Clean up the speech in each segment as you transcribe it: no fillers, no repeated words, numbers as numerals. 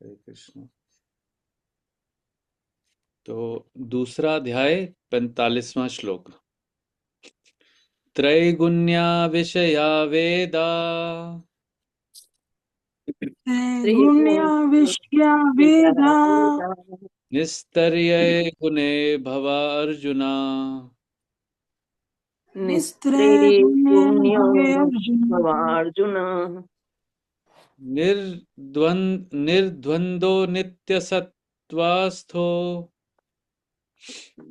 हरे कृष्ण। तो दूसरा अध्याय 45वां श्लोक। त्रैगुण्या विषया वेदा गुण्या विषया वेदा निस्तर्ये गुणे भवा अर्जुना। निस्त्रय गुण्य भवे अर्जुन अर्जुन निर्द्वंद्वो नित्यसत्त्वस्थो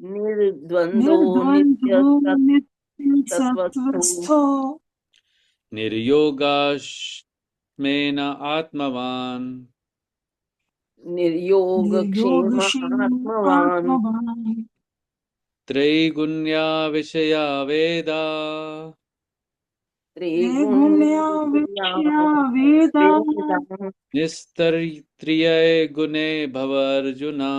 निर्द्वंदो नित्य निर्द्वन्द्वो नित्य सत्वस्थो सत्वस्थो निर्योगाश्मेन आत्मवान्। निर्योगक्षेम निर्योगशील आत्मवान् आत्मवान् त्रैगुण्या विषया वेदा त्रैगुण्या विषया वेदा निस्तर्त्रिय गुणे भव अर्जुना।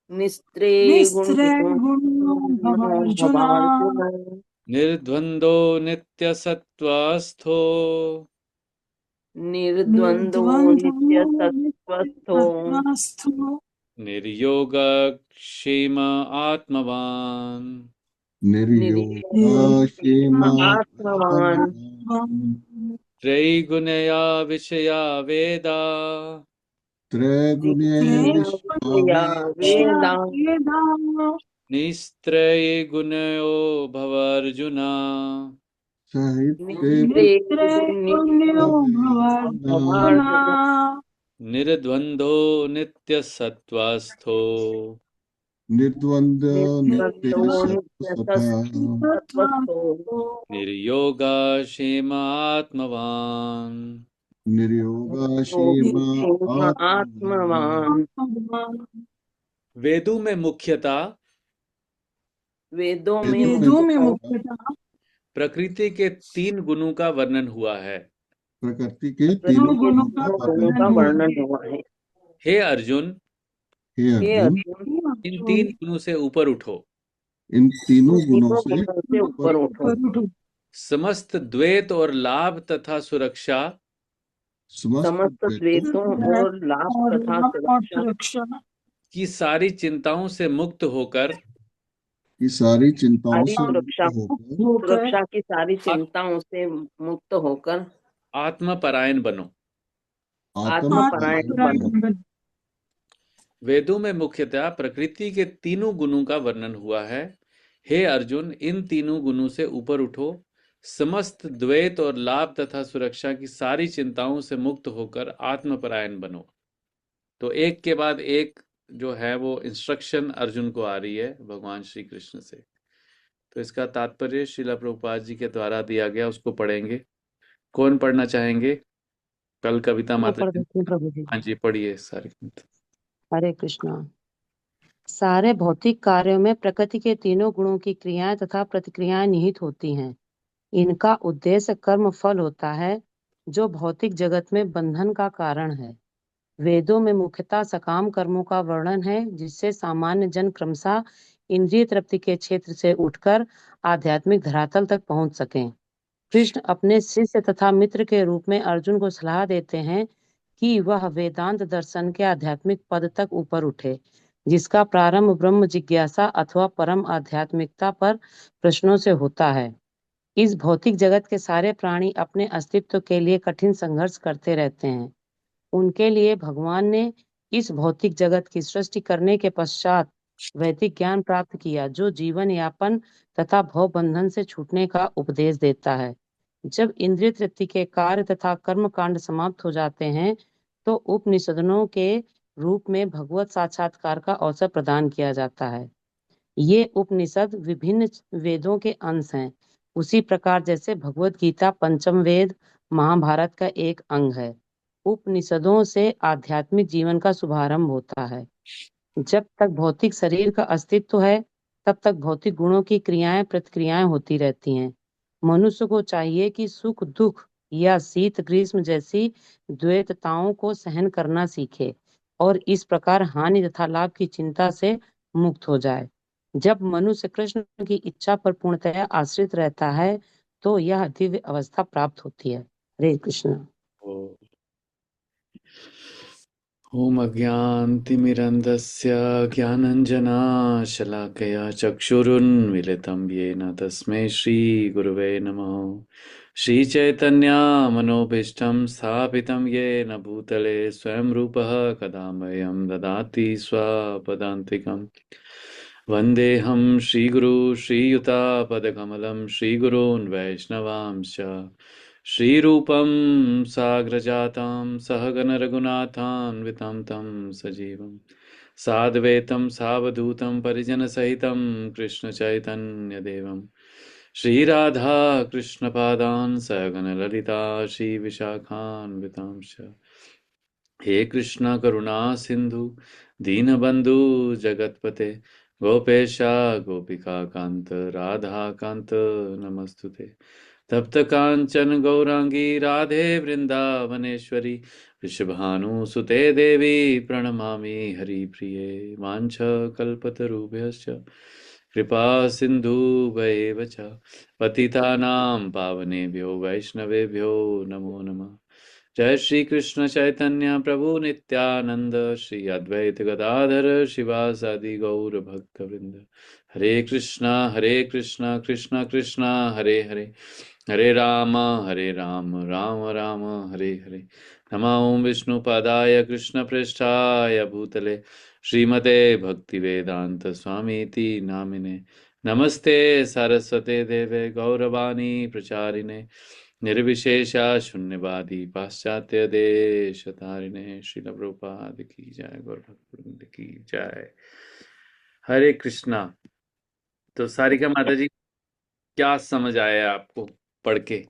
निस्त्रे निस्त्रय गुण्यो गुण्यो भवार्जुना भवार्जुन निर्द्वन्द्वो नित्यसत्त्वस्थो निर्द्वंदो निर्द्वन्द्वो नित्य सत्वस्थो नित्यसत्त्वस्थो निर्योगक्षेम आत्मवान्। निर्योगक्षेम आत्मवान् निर्योगशील त्रैगुणया विषया वेदा विषया वेदा वेदा निस्त्रय गुणयो भव अर्जुना। निस्त्रे गुण्यो पुण्यो भवार्जुना भवार्जुन निर्द्वन्द्वो नित्यसत्त्वस्थो निर्द्वंदो नित्य सत्त्वस्थो सत्वस्थो निर्योगाक्षेम आत्मवान्। निर्योगक्षेम आत्मवान् वेदों में मुख्यतः वेदों में वेदों में मुख्यतः प्रकृति के 3 गुणों का वर्णन हुआ है। प्रकृति के तीनों तीनों गुणों गुणों का का गुणों का वर्णन हुआ है। हे अर्जुन, हे हे अर्जुन, अर्जुन इन 3 गुणों से ऊपर उठो। इन तीनों गुणों तीनों से गुणों से ऊपर उठो। समस्त द्वैत और लाभ तथा सुरक्षा समस्त द्वेषों और लाभ और तथा लाभ और सुरक्षा सुरक्षा की सारी चिंताओं से मुक्त होकर की सारी चिंताओं सारी से सुरक्षा मुक्त होकर सुरक्षा की सारी चिंताओं से मुक्त होकर आत्मपरायण बनो। आत्मपरायण बनो। आत्मपरायण वेदों में मुख्यतः प्रकृति के 3 गुणों का वर्णन हुआ है। हे अर्जुन, इन 3 गुणों से ऊपर उठो। समस्त द्वैत और लाभ तथा सुरक्षा की सारी चिंताओं से मुक्त होकर आत्मपरायण बनो। तो एक के बाद एक जो है वो इंस्ट्रक्शन अर्जुन को आ रही है भगवान श्री कृष्ण से। तो इसका तात्पर्य श्रीला प्रभुपाद जी के द्वारा दिया गया, उसको पढ़ेंगे। कौन पढ़ना चाहेंगे? कल कविता मैं माता पढ़ जी। देती हूँ प्रभु जी। हाँ जी, पढ़िए सारी। हरे कृष्णा। सारे भौतिक कार्यों में प्रकृति के तीनों गुणों की क्रियाएं तथा प्रतिक्रियाएं निहित होती हैं। इनका उद्देश्य कर्म फल होता है, जो भौतिक जगत में बंधन का कारण है। वेदों में मुख्यतः सकाम कर्मों का वर्णन है, जिससे सामान्य जन क्रमशः इंद्रिय तृप्ति के क्षेत्र से उठकर आध्यात्मिक धरातल तक पहुंच सकें। कृष्ण अपने शिष्य तथा मित्र के रूप में अर्जुन को सलाह देते हैं कि वह वेदांत दर्शन के आध्यात्मिक पद तक ऊपर उठे, जिसका प्रारंभ ब्रह्म जिज्ञासा अथवा परम आध्यात्मिकता पर प्रश्नों से होता है। इस भौतिक जगत के सारे प्राणी अपने अस्तित्व के लिए कठिन संघर्ष करते रहते हैं। उनके लिए भगवान ने इस भौतिक जगत की सृष्टि करने के पश्चात वैदिक ज्ञान प्राप्त किया, जो जीवन यापन तथा भव बंधन से छूटने का उपदेश देता है। जब इंद्रिय तृप्ति के कार्य तथा कर्म कांड समाप्त हो जाते हैं, तो उपनिषदों के रूप में भगवत साक्षात्कार का अवसर प्रदान किया जाता है। ये उपनिषद विभिन्न वेदों के अंश हैं, उसी प्रकार जैसे भगवत गीता पंचम वेद महाभारत का एक अंग है। उपनिषदों से आध्यात्मिक जीवन का शुभारंभ होता है। जब तक भौतिक शरीर का अस्तित्व है, तब तक भौतिक गुणों की क्रियाएं प्रतिक्रियाएं होती रहती हैं। मनुष्य को चाहिए कि सुख दुख या शीत ग्रीष्म जैसी द्वैतताओं को सहन करना सीखे और इस प्रकार हानि तथा लाभ की चिंता से मुक्त हो जाए। जब मनुष्य कृष्ण की इच्छा पर पूर्णतया आश्रित रहता है, तो यह दिव्य अवस्था प्राप्त होती है। हरे कृष्ण। ॐ अज्ञानतिमिरन्धस्य ज्ञानञ्जनाशलाकया चक्षुरुन्मिलितं येन तस्मै श्रीगुरुवे नमः। श्रीचैतन्यमनोभीष्टं स्थापितं येन भूतले स्वयं रूपः कदा मह्यं ददाति स्वपदान्तिकम्। वन्देऽहं श्रीगुरु श्रीयुतापदकमलं श्रीगुरून् वैष्णवांश्च श्रीरूपं साग्रजातं सहगण रघुनाथान्वितं तं सजीवं साद्वैतं सावधूतं परिजनसहितं कृष्णचैतन्यदेवं श्रीराधा कृष्णपादान् सहगण ललिता श्रीविशाखान्वितांश्च। हे कृष्ण करुणा सिंधु दीनबंधु जगतपते गोपेशा गोपिका कांत राधा कांत नमस्तुते। तप्त कांचन गौरांगी राधे वृंदावनेश्वरी वृषभानुसुते देवी प्रणमामि हरिप्रिये। वाञ्छ कल्पतरुभ्यश्च कृपा सिन्धुभ्येव च पतितानां पावनेभ्यो वैष्णवेभ्यो नमो नमः। जय श्री कृष्ण चैतन्य प्रभु नित्यानंद श्री अद्वैत गदाधर शिवासादि गौर भक्त वृंद। हरे कृष्णा कृष्णा कृष्णा हरे हरे हरे राम राम राम हरे हरे। नमः ओं विष्णुपादाय कृष्ण पृष्ठाय भूतले श्रीमते भक्ति वेदांत स्वामीति नामिने। नमस्ते सरस्वते देवे गौरवाणी प्रचारिणे निर्विशेषा शून्यवादी पाश्चात्य देश तारिणे। श्रील प्रभुपाद की जय गौर भक्तवृंद की जय। हरे कृष्णा। तो सारिका माता जी क्या समझ आया आपको पढ़ के?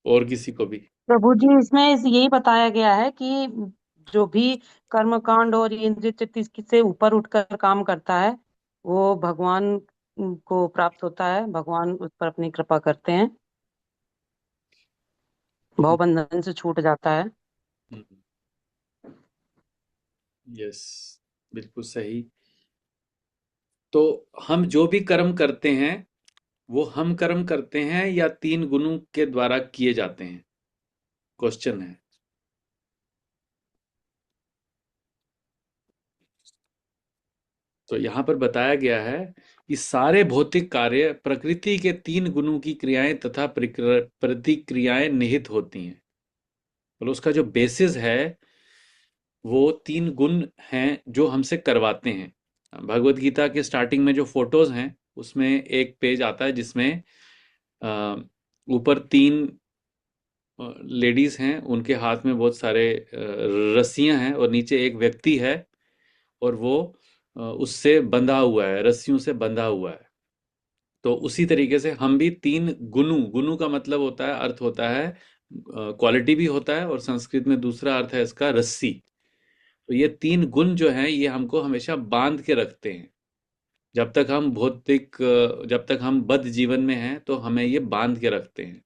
और किसी को भी? प्रभु जी, इसमें यही बताया गया है कि जो भी कर्मकांड और ये इंद्रिय तृप्ति से ऊपर उठकर काम करता है वो भगवान को प्राप्त होता है। भगवान उस पर अपनी कृपा करते हैं, भवबंधन से छूट जाता है। यस, बिल्कुल सही। तो हम जो भी कर्म करते हैं वो हम कर्म करते हैं या तीन गुणों के द्वारा किए जाते हैं? क्वेश्चन है। तो यहाँ पर बताया गया है कि सारे भौतिक कार्य प्रकृति के तीन गुणों की क्रियाएं तथा प्रतिक्रियाएं निहित होती हैं। तो उसका जो बेसिस है वो तीन गुण हैं जो हमसे करवाते हैं। भगवत गीता के स्टार्टिंग में जो फोटोज हैं उसमें एक पेज आता है जिसमें ऊपर तीन लेडीज हैं, उनके हाथ में बहुत सारे रस्सियां हैं और नीचे एक व्यक्ति है और वो उससे बंधा हुआ है, रस्सियों से बंधा हुआ है। तो उसी तरीके से हम भी तीन गुनु, गुनु का मतलब होता है, अर्थ होता है क्वालिटी भी होता है, और संस्कृत में दूसरा अर्थ है इसका रस्सी। तो ये तीन गुण जो हैं ये हमको हमेशा बांध के रखते हैं। जब तक हम जब तक हम बद्ध जीवन में हैं तो हमें ये बांध के रखते हैं।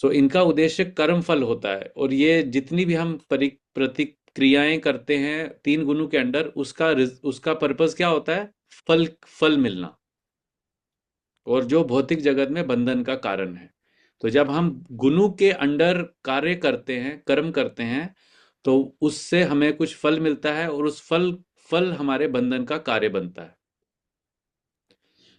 सो इनका उद्देश्य कर्म फल होता है, और ये जितनी भी हम प्रतिक्रियाएं करते हैं तीन गुणों के अंडर, उसका पर्पस क्या होता है? फल, फल मिलना, और जो भौतिक जगत में बंधन का कारण है। तो जब हम गुणों के अंडर कार्य करते हैं, कर्म करते हैं, तो उससे हमें कुछ फल मिलता है, और उस फल हमारे बंधन का कार्य बनता है।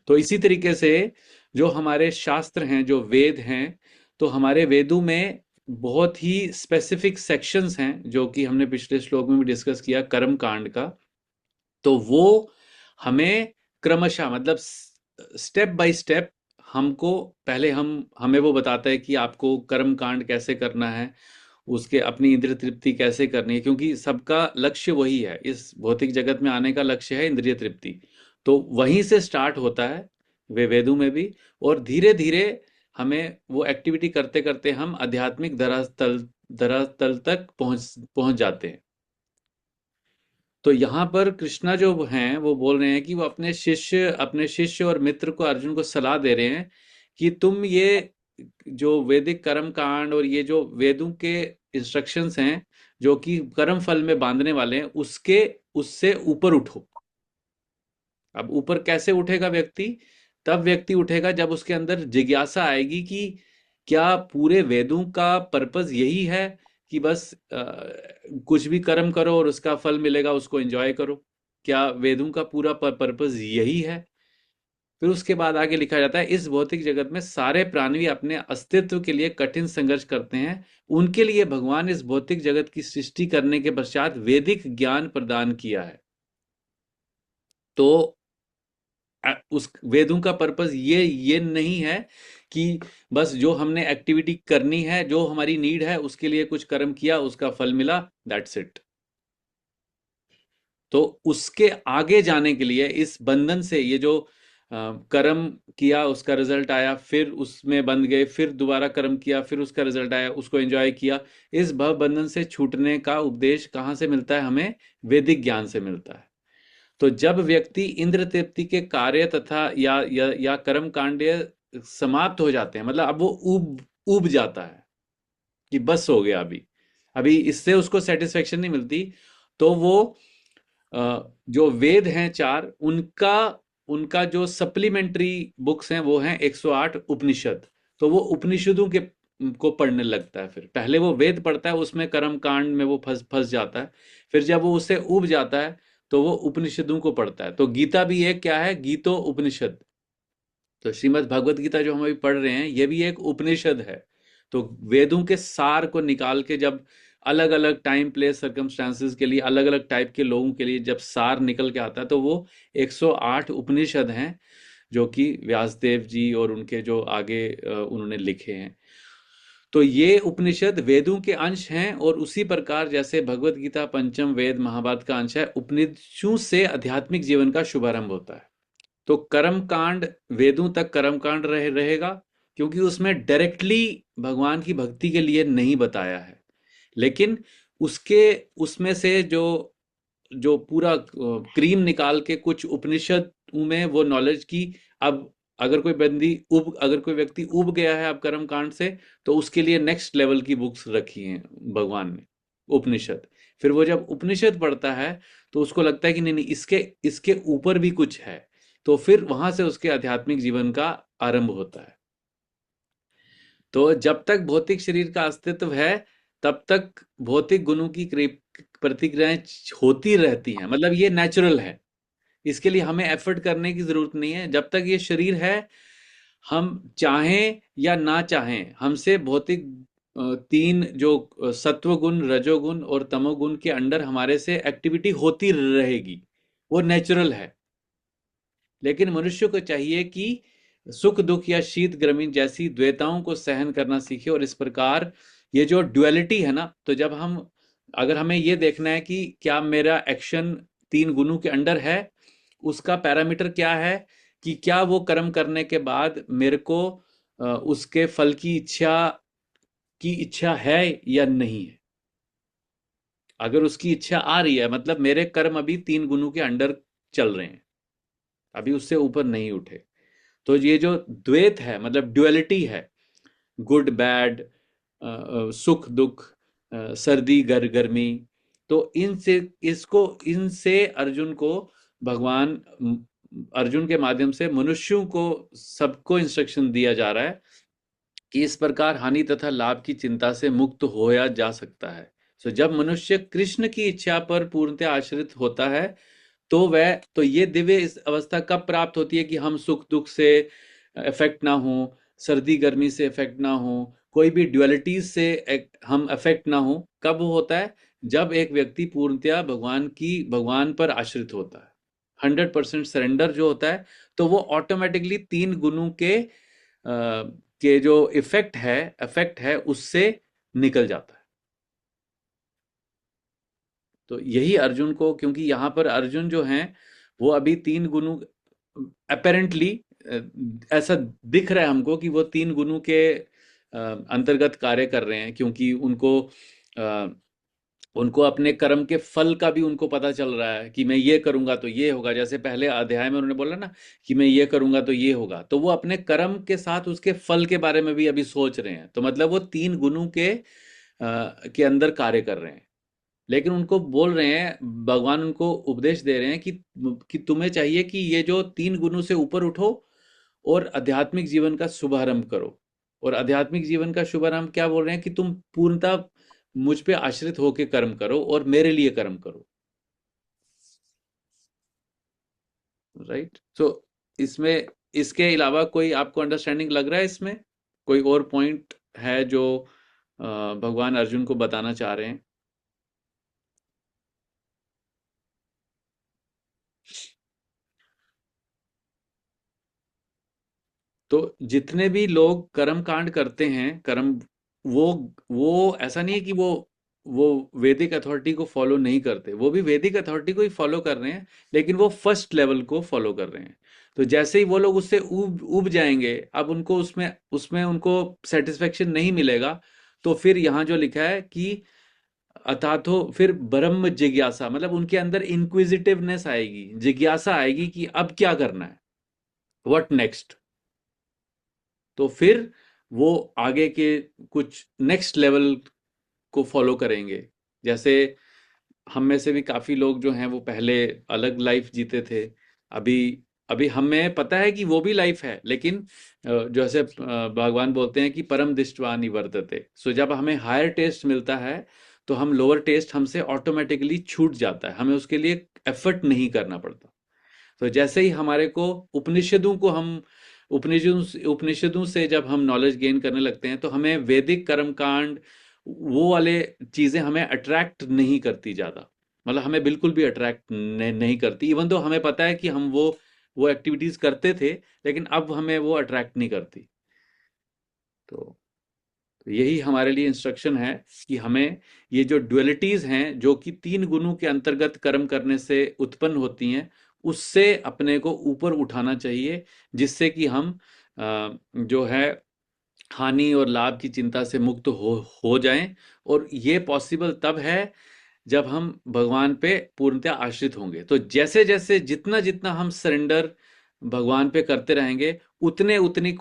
तो इसी तरीके से जो हमारे शास्त्र हैं, जो वेद हैं, तो हमारे वेदों में बहुत ही स्पेसिफिक सेक्शंस हैं जो कि हमने पिछले श्लोक में भी डिस्कस किया कर्म कांड का। तो वो हमें क्रमशः, मतलब स्टेप बाय स्टेप, हमको पहले हमें वो बताता है कि आपको कर्म कांड कैसे करना है, उसके अपनी इंद्रिय तृप्ति कैसे करनी है, क्योंकि सबका लक्ष्य वही है। इस भौतिक जगत में आने का लक्ष्य है इंद्रिय तृप्ति। तो वहीं से स्टार्ट होता है वे वेदों में भी, और धीरे धीरे हमें वो एक्टिविटी करते करते हम आध्यात्मिक धरातल तक पहुंच जाते हैं। तो यहाँ पर कृष्णा जो हैं वो बोल रहे हैं कि वो अपने शिष्य और मित्र को, अर्जुन को सलाह दे रहे हैं कि तुम ये जो वैदिक कर्म कांड और ये जो वेदों के इंस्ट्रक्शंस हैं जो कि कर्म फल में बांधने वाले हैं, उससे ऊपर उठो। अब ऊपर कैसे उठेगा व्यक्ति? तब व्यक्ति उठेगा जब उसके अंदर जिज्ञासा आएगी कि क्या पूरे वेदों का पर्पस यही है कि बस कुछ भी कर्म करो और उसका फल मिलेगा, उसको एंजॉय करो? क्या वेदों का पूरा पर्पस यही है? फिर उसके बाद आगे लिखा जाता है, इस भौतिक जगत में सारे प्राणी अपने अस्तित्व के लिए कठिन संघर्ष करते हैं। उनके लिए भगवान इस भौतिक जगत की सृष्टि करने के पश्चात वैदिक ज्ञान प्रदान किया है। तो उस वेदों का पर्पस ये नहीं है कि बस जो हमने एक्टिविटी करनी है, जो हमारी नीड है, उसके लिए कुछ कर्म किया, उसका फल मिला, दैट्स इट। तो उसके आगे जाने के लिए इस बंधन से, ये जो कर्म किया उसका रिजल्ट आया, फिर उसमें बंध गए, फिर दोबारा कर्म किया, फिर उसका रिजल्ट आया, उसको एंजॉय किया, इस भव बंधन से छूटने का उपदेश कहाँ से मिलता है हमें? वैदिक ज्ञान से मिलता है। तो जब व्यक्ति इंद्र तृप्ति के कार्य तथा या कर्म कांड समाप्त हो जाते हैं, मतलब अब वो उब जाता है कि बस हो गया, अभी अभी इससे उसको सेटिस्फेक्शन नहीं मिलती, तो वो जो वेद हैं चार, उनका उनका जो सप्लीमेंट्री बुक्स हैं वो हैं 108 उपनिषद। तो वो उपनिषदों के को पढ़ने लगता है। फिर पहले वो वेद पढ़ता है, उसमें कर्म कांड में वो फंस फंस जाता है। फिर जब वो उससे उब जाता है तो वो उपनिषदों को पढ़ता है। तो गीता भी एक क्या है? गीतो उपनिषद। तो श्रीमद् भगवत गीता जो हम अभी पढ़ रहे हैं, ये भी एक उपनिषद है। तो वेदों के सार को निकाल के जब अलग अलग टाइम प्लेस सर्कमस्टांसेस के लिए, अलग अलग टाइप के लोगों के लिए जब सार निकल के आता है, तो वो 108 उपनिषद हैं जो कि व्यासदेव जी और उनके जो आगे उन्होंने लिखे हैं। तो ये उपनिषद वेदों के अंश हैं, और उसी प्रकार जैसे भगवत गीता पंचम वेद महाभारत का अंश है, उपनिषदों से आध्यात्मिक जीवन का शुभारंभ होता है। तो कर्म कांड वेदों तक कर्म कांड रहेगा, क्योंकि उसमें डायरेक्टली भगवान की भक्ति के लिए नहीं बताया है। लेकिन उसके उसमें से जो जो पूरा क्रीम निकाल के कुछ उपनिषद में वो नॉलेज की, अब अगर कोई व्यक्ति उब गया है अब कर्म कांड से, तो उसके लिए नेक्स्ट लेवल की बुक्स रखी हैं भगवान ने, उपनिषद। फिर वो जब उपनिषद पढ़ता है तो उसको लगता है कि नहीं नहीं, इसके इसके ऊपर भी कुछ है। तो फिर वहां से उसके आध्यात्मिक जीवन का आरंभ होता है। तो जब तक भौतिक शरीर का अस्तित्व है, तब तक भौतिक गुणों की प्रतिक्रियाएं होती रहती हैं। मतलब ये नेचुरल है, इसके लिए हमें एफर्ट करने की जरूरत नहीं है। जब तक ये शरीर है, हम चाहें या ना चाहें, हमसे भौतिक तीन जो सत्व गुण, रजोगुण और तमोगुण के अंडर हमारे से एक्टिविटी होती रहेगी, वो नेचुरल है। लेकिन मनुष्य को चाहिए कि सुख दुख या शीत गर्मी जैसी द्वैताओं को सहन करना सीखे। और इस प्रकार ये जो ड्युअलिटी है ना, तो जब हम, अगर हमें ये देखना है कि क्या मेरा एक्शन तीन गुणों के अंडर है, उसका पैरामीटर क्या है कि क्या वो कर्म करने के बाद मेरे को उसके फल की इच्छा है या नहीं है। अगर उसकी इच्छा आ रही है, मतलब मेरे कर्म अभी तीन गुणों के अंडर चल रहे हैं, अभी उससे ऊपर नहीं उठे। तो ये जो द्वैत है, मतलब ड्युअलिटी है, गुड बैड, सुख दुख, सर्दी गर्मी, तो इनसे अर्जुन को भगवान, अर्जुन के माध्यम से मनुष्यों को सबको इंस्ट्रक्शन दिया जा रहा है कि इस प्रकार हानि तथा लाभ की चिंता से मुक्त होया जा सकता है। तो जब मनुष्य कृष्ण की इच्छा पर पूर्णतः आश्रित होता है, तो ये दिव्य इस अवस्था कब प्राप्त होती है कि हम सुख दुख से इफेक्ट ना हो, सर्दी गर्मी से इफेक्ट ना हो, कोई भी ड्युअलिटीज से हम इफेक्ट ना हो। कब होता है? जब एक व्यक्ति पूर्णतया भगवान पर आश्रित होता है, 100% सरेंडर जो होता है, तो वो ऑटोमेटिकली तीन गुणों के जो इफेक्ट है उससे निकल जाता है। तो यही अर्जुन को, क्योंकि यहाँ पर अर्जुन जो हैं वो अभी तीन गुणों, अपेरेंटली ऐसा दिख रहा है हमको कि वो तीन गुणों के अंतर्गत कार्य कर रहे हैं, क्योंकि उनको अपने कर्म के फल का भी उनको पता चल रहा है कि मैं ये करूंगा तो ये होगा। जैसे पहले अध्याय में उन्होंने बोला ना कि मैं ये करूंगा तो ये होगा, तो वो अपने कर्म के साथ उसके फल के बारे में भी अभी सोच रहे हैं। तो मतलब वो तीन गुणों के अंदर कार्य कर रहे हैं। लेकिन उनको बोल रहे हैं, भगवान उनको उपदेश दे रहे हैं कि तुम्हें चाहिए कि ये जो तीन गुणों से ऊपर उठो और आध्यात्मिक जीवन का शुभारंभ करो। और आध्यात्मिक जीवन का शुभारंभ क्या बोल रहे हैं कि तुम पूर्णतः मुझ पे आश्रित होकर कर्म करो और मेरे लिए कर्म करो, राइट। सो इसमें इसके अलावा कोई आपको अंडरस्टैंडिंग लग रहा है, इसमें कोई और पॉइंट है जो भगवान अर्जुन को बताना चाह रहे हैं? तो जितने भी लोग कर्म कांड करते हैं, कर्म, वो ऐसा नहीं है कि वो वैदिक अथॉरिटी को फॉलो नहीं करते, वो भी वैदिक अथॉरिटी को ही फॉलो कर रहे हैं, लेकिन वो फर्स्ट लेवल को फॉलो कर रहे हैं। तो जैसे ही वो लोग उससे उब उब जाएंगे, अब उनको उसमें उसमें उनको सेटिस्फेक्शन नहीं मिलेगा, तो फिर यहाँ जो लिखा है कि अथातो फिर ब्रह्म जिज्ञासा, मतलब उनके अंदर इंक्विजिटिवनेस आएगी, जिज्ञासा आएगी कि अब क्या करना है, व्हाट नेक्स्ट। तो फिर वो आगे के कुछ नेक्स्ट लेवल को फॉलो करेंगे। जैसे हम में से भी काफी लोग जो हैं वो पहले अलग लाइफ जीते थे, अभी अभी हमें पता है कि वो भी लाइफ है, लेकिन जैसे भगवान बोलते हैं कि परम दृष्टवा निवर्तते। सो जब हमें हायर टेस्ट मिलता है तो हम लोअर टेस्ट हमसे ऑटोमेटिकली छूट जाता है, हमें उसके लिए एफर्ट नहीं करना पड़ता। तो जैसे ही हमारे को उपनिषदों को हम उपनिषदों से जब हम नॉलेज गेन करने लगते हैं, तो हमें वैदिक कर्मकांड वो वाले चीजें हमें अट्रैक्ट नहीं करती ज्यादा, मतलब हमें बिल्कुल भी अट्रैक्ट नहीं करती, इवन तो हमें पता है कि हम वो एक्टिविटीज करते थे, लेकिन अब हमें वो अट्रैक्ट नहीं करती। तो यही हमारे लिए इंस्ट्रक्शन है कि हमें ये जो ड्युअलिटीज हैं जो कि 3 गुणों के अंतर्गत कर्म करने से उत्पन्न होती हैं, उससे अपने को ऊपर उठाना चाहिए, जिससे कि हम जो है हानि और लाभ की चिंता से मुक्त हो जाएं। और ये पॉसिबल तब है जब हम भगवान पे पूर्णतः आश्रित होंगे। तो जैसे जैसे जितना जितना हम सरेंडर भगवान पे करते रहेंगे, उतने उतनी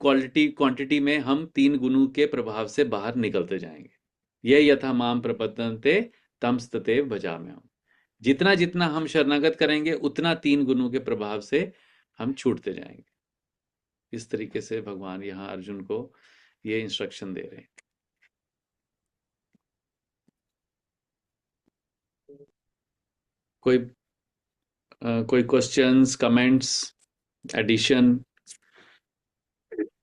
क्वांटिटी में हम 3 गुणों के प्रभाव से बाहर निकलते जाएंगे। ये यथा माम प्रपद्यन्ते तमस्तते भजाम्यहम्। जितना जितना हम शरणागत करेंगे, उतना 3 गुणों के प्रभाव से हम छूटते जाएंगे। इस तरीके से भगवान यहाँ अर्जुन को ये इंस्ट्रक्शन दे रहे हैं। कोई क्वेश्चंस, कमेंट्स, एडिशन?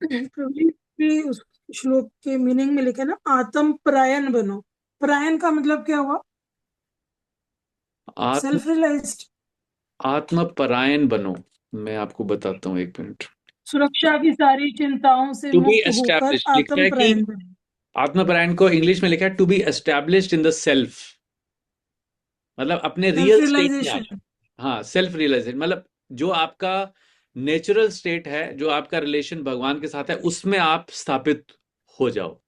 प्रभु जी, भी उस श्लोक के मीनिंग में लिखा है ना, आत्म परायण बनो। परायण का मतलब क्या हुआ? आत्म सेल्फ रियलाइज्ड। आत्मपरायण बनो। मैं आपको बताता हूँ, एक मिनट। सुरक्षा की सारी चिंताओं से टू बी मुक्त होकर एस्टैब्लिश्ड लिखा आत्म है कि परायण बनो। आत्मपरायण को इंग्लिश में लिखा है to be established in the self, मतलब अपने सेल्फ रियल स्टेट में आ रियलाइजेशन। जाओ। हाँ, सेल्फ रियलाइजेशन, मतलब जो आपका नेचुरल स्टेट है, जो आपका रिलेशन भगवान के साथ है, उसमें आप स्थापित हो जाओ।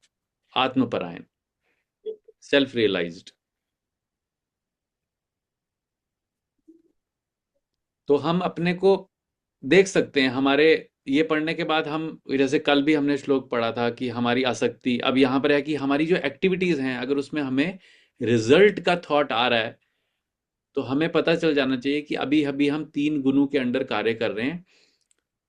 आत्मपरायण, सेल्फ रियलाइज्ड। तो हम अपने को देख सकते हैं, हमारे ये पढ़ने के बाद हम, जैसे कल भी हमने श्लोक पढ़ा था कि हमारी आसक्ति, अब यहाँ पर है कि हमारी जो एक्टिविटीज हैं, अगर उसमें हमें रिजल्ट का थॉट आ रहा है, तो हमें पता चल जाना चाहिए कि अभी अभी हम 3 गुणों के अंडर कार्य कर रहे हैं।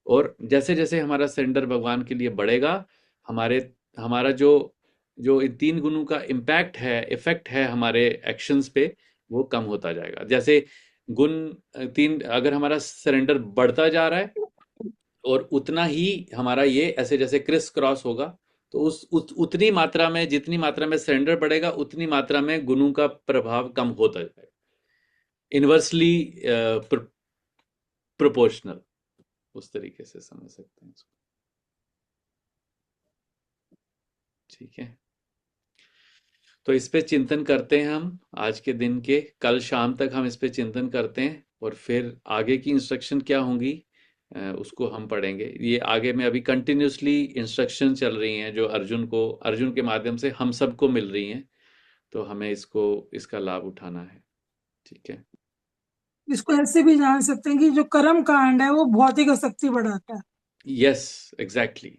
और जैसे जैसे हमारा सेंटर भगवान के लिए बढ़ेगा, हमारे हमारा जो जो इन 3 गुणों का इम्पैक्ट है, इफेक्ट है हमारे एक्शंस पे, वो कम होता जाएगा। जैसे गुण 3, अगर हमारा सरेंडर बढ़ता जा रहा है, और उतना ही हमारा ये ऐसे जैसे क्रिस क्रॉस होगा, तो उतनी मात्रा में, जितनी मात्रा में सरेंडर बढ़ेगा, उतनी मात्रा में गुणों का प्रभाव कम होता जाएगा, इनवर्सली प्रोपोर्शनल। उस तरीके से समझ सकते हैं इसको। ठीक है, तो इस पे चिंतन करते हैं हम आज के दिन के, कल शाम तक हम इस पे चिंतन करते हैं, और फिर आगे की इंस्ट्रक्शन क्या होंगी उसको हम पढ़ेंगे। ये आगे में अभी कंटिन्यूसली इंस्ट्रक्शन चल रही हैं जो अर्जुन के माध्यम से हम सबको मिल रही हैं, तो हमें इसका लाभ उठाना है। ठीक है, इसको ऐसे भी जान सकते हैं कि जो कर्म कांड है वो भौतिक आसक्ति बढ़ाता है। Yes, exactly.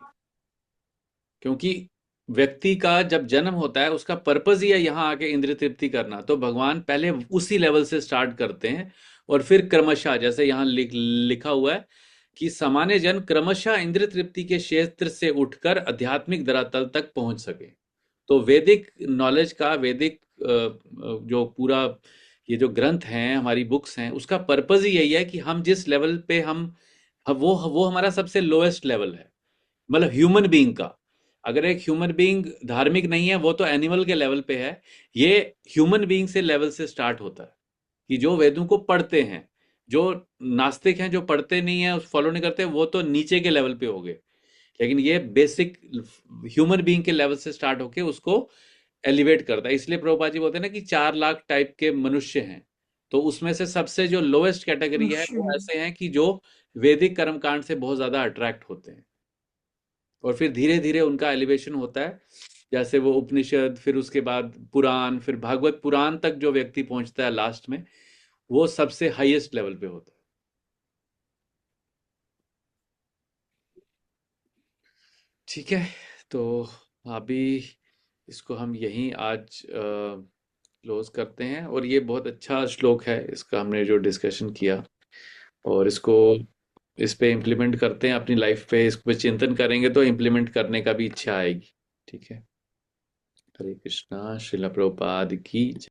क्योंकि व्यक्ति का जब जन्म होता है, उसका पर्पज ही है यहाँ आके इंद्रिय तृप्ति करना, तो भगवान पहले उसी लेवल से स्टार्ट करते हैं, और फिर क्रमशः, जैसे यहाँ लिखा हुआ है कि सामान्य जन क्रमशः इंद्रिय तृप्ति के क्षेत्र से उठकर आध्यात्मिक धरातल तक पहुंच सके। तो वैदिक नॉलेज का, वैदिक जो पूरा ये जो ग्रंथ हैं, हमारी बुक्स हैं, उसका पर्पज ही यही है कि हम जिस लेवल पे वो हमारा सबसे लोएस्ट लेवल है, मतलब ह्यूमन बीइंग का। अगर एक ह्यूमन बीइंग धार्मिक नहीं है, वो तो एनिमल के लेवल पे है। ये ह्यूमन बीइंग से लेवल से स्टार्ट होता है कि जो वेदों को पढ़ते हैं। जो नास्तिक हैं, जो पढ़ते नहीं है, फॉलो नहीं करते, वो तो नीचे के लेवल पे हो गए। लेकिन ये बेसिक ह्यूमन बीइंग के लेवल से स्टार्ट होके उसको एलिवेट करता है। इसलिए प्रभुपाद जी बोलते हैं ना कि 4 लाख टाइप के मनुष्य हैं। तो उसमें से सबसे जो लोएस्ट कैटेगरी है, वो मनुष्य। ऐसे हैं कि जो वैदिक कर्मकांड से बहुत ज्यादा अट्रैक्ट होते हैं, और फिर धीरे धीरे उनका एलिवेशन होता है। जैसे वो उपनिषद, फिर उसके बाद पुराण, फिर भागवत पुराण तक जो व्यक्ति पहुंचता है लास्ट में, वो सबसे हाईएस्ट लेवल पे होता है। ठीक है, तो अभी इसको हम यहीं आज क्लोज करते हैं। और ये बहुत अच्छा श्लोक है, इसका हमने जो डिस्कशन किया, और इसको इस पे इम्प्लीमेंट करते हैं अपनी लाइफ पे। इस पे चिंतन करेंगे तो इम्प्लीमेंट करने का भी इच्छा आएगी। ठीक है। हरे कृष्णा। श्रील प्रभुपाद की जय।